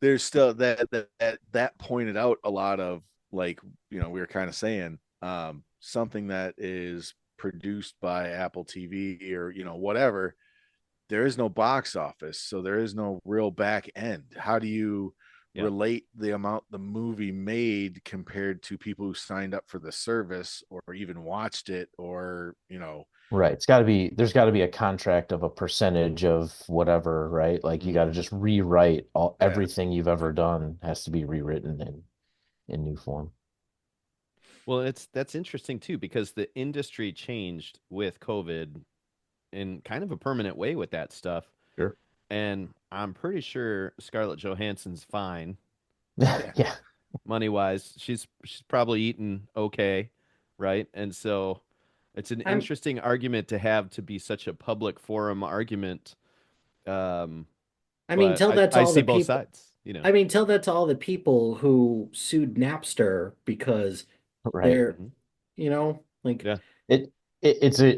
there's still that pointed out a lot of like, we were kind of saying something that is produced by Apple TV or whatever, there is no box office, so there is no real back end. How do you Yeah. relate the amount the movie made compared to people who signed up for the service or even watched it or Right. There's got to be a contract of a percentage of whatever, right? Like you got to just rewrite yeah. everything you've ever done has to be rewritten in new form. Well, that's interesting too because the industry changed with COVID in kind of a permanent way with that stuff. Sure. And I'm pretty sure Scarlett Johansson's fine Yeah. money wise. She's probably eating okay, right? And so it's an I'm interesting argument to have to be such a public forum argument. Um, I mean, but tell that to I all see the both people. sides, you know. I mean, tell that to all the people who sued Napster because Right. they're, Hmm. like, Yeah. It, it's an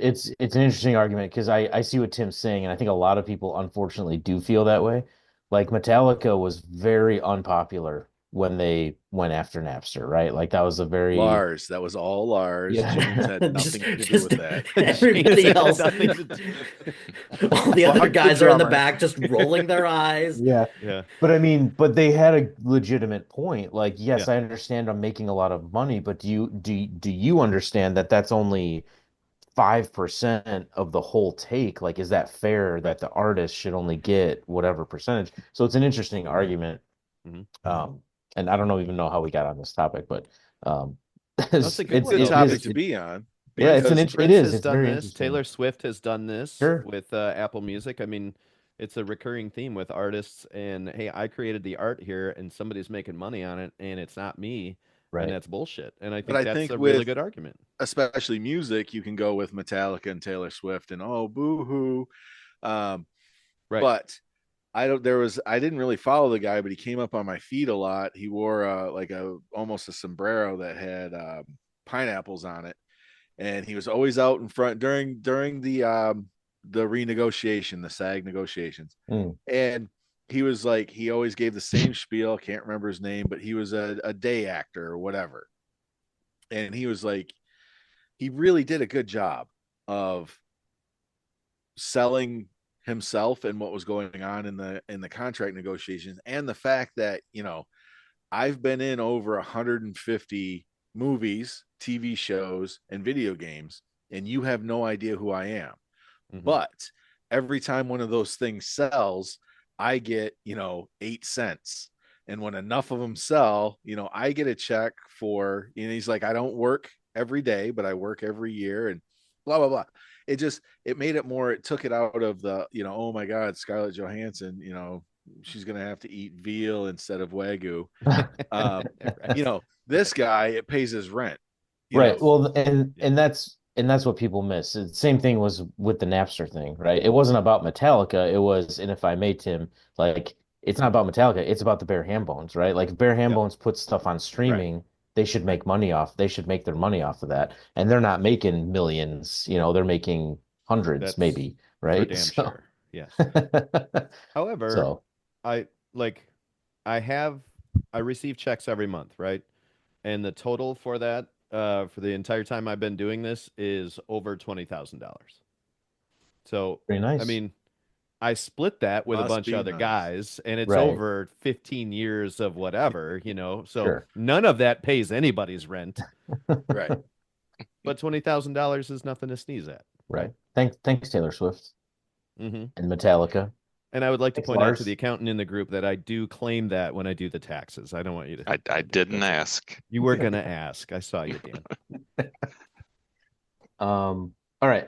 interesting argument because I see what Tim's saying, and I think a lot of people unfortunately do feel that way. Like Metallica was very unpopular when they went after Napster, right? Like that was a very Lars, that was all Lars. James yeah. had just nothing to do just with that. James everybody had else, nothing to do. all the other Fuck the guys are in the drummer. back just rolling their eyes. Yeah. Yeah. But I mean, but they had a legitimate point. Like, Yeah. yes, I understand I'm making a lot of money, but do you understand that that's only 5% of the whole take? Like, is that fair Right. that the artist should only get whatever percentage? So it's an interesting argument. Hmm. Um, and I don't know even know how we got on this topic, but um, That's a good It's a one good though, topic because to be on yeah, because it Prince is. has It's done very this. interesting. Taylor Swift has done this Sure. with Apple Music. I mean, it's a recurring theme with artists. And hey, I created the art here, and somebody's making money on it, and it's not me, and Right. that's bullshit. And I but think I that's think a really with good argument. especially music, you can go with Metallica and Taylor Swift and oh boo hoo. Um, Right. but I didn't really follow the guy, but he came up on my feed a lot. He wore like a almost a sombrero that had pineapples on it, and he was always out in front during the renegotiation, the SAG negotiations, Mm, and he was like he always gave the same spiel. Can't remember his name, but he was a day actor or whatever, and he was like he really did a good job of selling himself and what was going on in the contract negotiations and the fact that I've been in over 150 movies, TV shows, and video games, and you have no idea who I am. Hmm. But every time one of those things sells, I get 8 cents. And when enough of them sell, I get a check for, he's like, I don't work every day, but I work every year and blah, blah, blah. It made it more, it took it out of the, oh my God, Scarlett Johansson, she's going to have to eat veal instead of Wagyu. Um, Right. this guy, it pays his rent, right. Well, Yeah. and that's what people miss. The same thing was with the Napster thing, right? It wasn't about Metallica. It was, and if I may, Tim, like it's not about Metallica. It's about the Bare Ham Bones, right? Like if Bare Ham Yep. Bones puts stuff on Right. streaming, they should Right. make money off. They should make their money off of that, and they're not making millions. They're making hundreds, That's maybe, for right? damn So, sure. Yes. However, so I like I have I receive checks every month, right? And the total for that, for the entire time I've been doing this is over $20,000. So, very I nice, mean, I split that with a must bunch of be other nice. guys, and it's right? over 15 years of whatever. So Sure, none of that pays anybody's rent, Right. but $20,000 is nothing to sneeze at, right? right. Thanks, Taylor Swift Hmm. and Metallica. And I would like to Thanks, point out to the Lars. accountant in the group that I do claim that when I do the taxes. I don't want you to I think that I I don't. didn't ask. You were gonna ask. I saw you, Dan. All All right,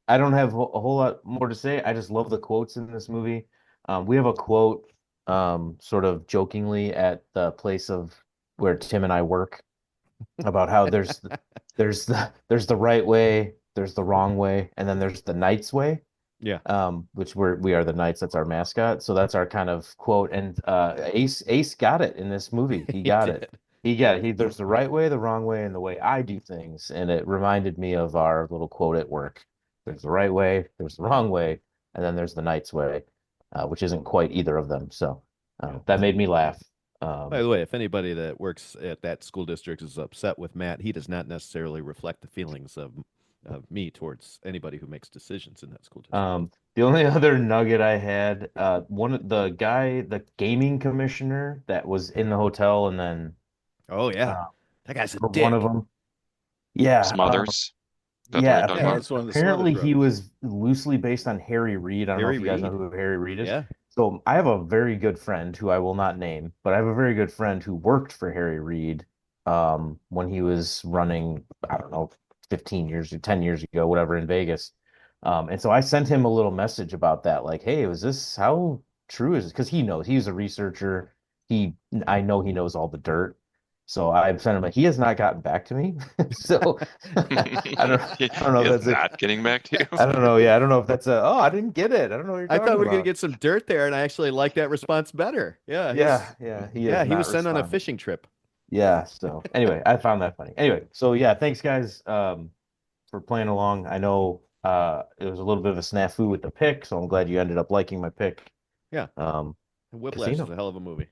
I don't have a whole lot more to say. I just love the quotes in this movie. We have a quote, sort of jokingly at the place of where Tim and I work about how there's the right way, there's the wrong way, and then there's the Knight's way. Yeah. Which we are the Knights. That's our mascot. So that's our kind of quote. And Ace got it in this movie. He He got did. it. He got it. There's the right way, the wrong way, and the way I do things. And it reminded me of our little quote at work. There's the right way, there's the wrong way, and then there's the Knight's way, which isn't quite either of them. So that made me laugh. By the way, if anybody that works at that school district is upset with Matt, he does not necessarily reflect the feelings of me towards anybody who makes decisions in that school district. The only other nugget I had, one of the guy, the gaming commissioner that was in the hotel, and then Oh yeah, uh, that guy's a or dick. one of them, yeah, Smothers. That's what yeah. you're talking Yeah, about? that's one of the Apparently, Smothers he brothers. was loosely based on Harry Reid. I don't know Harry if you guys know Reid. who Harry Reid is. Yeah. So I have a very good friend who I will not name, but I have a very good friend who worked for Harry Reid when he was running, I don't know, 15 years or 10 years ago, whatever, in Vegas. And so I sent him a little message about that, like, hey, was this how true is it? Because he knows he's a researcher. I know he knows all the dirt. So I've sent him he has not gotten back to me. So I don't know if It's that's not getting back to you. I don't know. Yeah, I don't know if that's oh, I didn't get it. I don't know what you're I talking thought we were gonna about. get some dirt there, and I actually like that response better. Yeah, He yeah, has he was not sent on a responded. fishing trip. Yeah, so anyway, I found that funny. Anyway, so yeah, thanks guys for playing along. I know it was a little bit of a snafu with the pick, so I'm glad you ended up liking my pick. Yeah. Um Whiplash Casino. is a hell of a movie.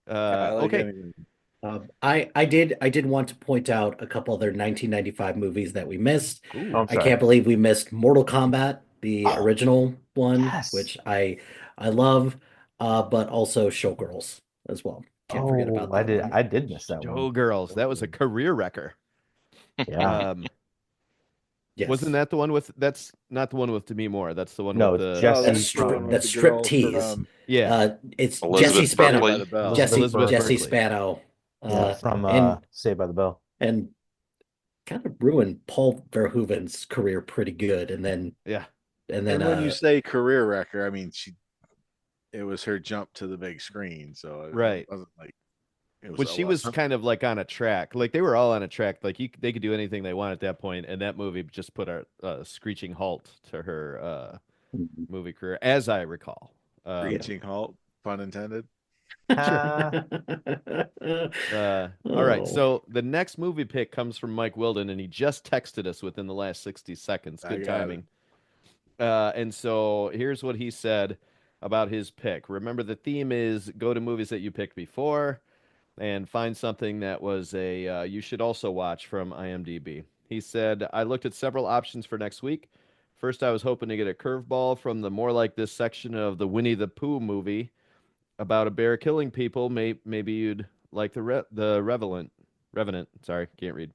I like Okay. anything. I did want to point out a couple other 1995 movies that we missed. Oh, I'm I sorry. can't believe we missed Mortal Kombat, the Oh, original one, yes. which I love, but also Showgirls as well. Can't forget Oh, about that one. I did miss that one. Showgirls. That was a career wrecker. Yeah. Yes. Wasn't that the one with? That's not the one with Demi Moore. That's the one No, with it's the. Jesse That's from that's strip tease. Yeah. It's Elizabeth Jesse Spano. Berkley. By the Bell. Elizabeth Jesse Berkley. Spano. Yeah, from and Saved by the Bell. and kind of ruined Paul Verhoeven's career pretty good. And then Yeah. and then And when you say career wrecker, I mean it was her jump to the big screen. So it Right. wasn't like it was But she was kind of like on a track. Like they were all on a track. Like they could do anything they want at that point, and that movie just put a screeching halt to her movie career, as I recall. reaching halt, pun intended. All right, Oh. so the next movie pick comes from Mike Wilden, and he just texted us within the last 60 seconds. I Good got timing. And so here's what he said about his pick. Remember, the theme is go to movies that you picked before and find something that was a you should also watch from IMDb. He said, I looked at several options for next week. First, I was hoping to get a curveball from the more like this section of the Winnie the Pooh movie about a bear killing people. Maybe you'd like the Revenant. Sorry, can't read.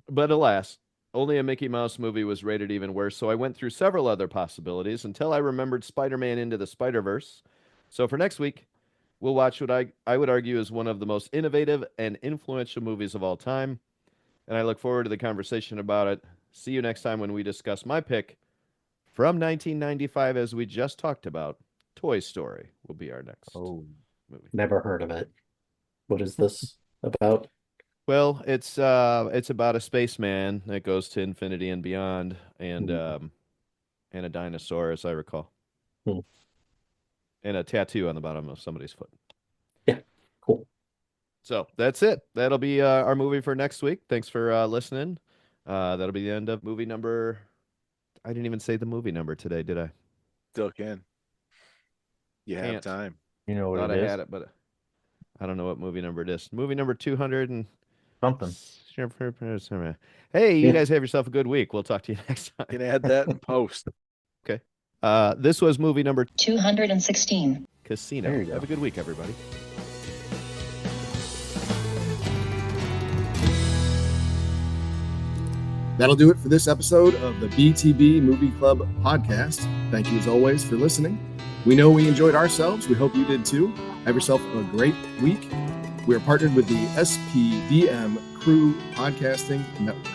But alas, only a Mickey Mouse movie was rated even worse, so I went through several other possibilities until I remembered Spider-Man Into the Spider-Verse. So for next week, we'll watch what I would argue is one of the most innovative and influential movies of all time, and I look forward to the conversation about it. See you next time when we discuss my pick from 1995, as we just talked about. Toy Story will be our next movie. Never heard of it. What is this about? Well, it's about a spaceman that goes to infinity and beyond, and a dinosaur, as I recall, Hmm. and a tattoo on the bottom of somebody's foot. Yeah, cool. So that's it. That'll be our movie for next week. Thanks for listening. That'll be the end of movie number. I didn't even say the movie number today, did I? Still can. You have Can't. time. You know what Thought it I is? had it, but I don't know what movie number it is. Movie number 200 and Something. Hey, you Yeah. guys have yourself a good week. We'll talk to you next You time. can add that in post. Okay. This was movie number 216. Casino. There you go. Have a good week, everybody. That'll do it for this episode of the BTB Movie Club podcast. Thank you as always for listening. We know we enjoyed ourselves. We hope you did too. Have yourself a great week. We are partnered with the SPDM Crew Podcasting Network.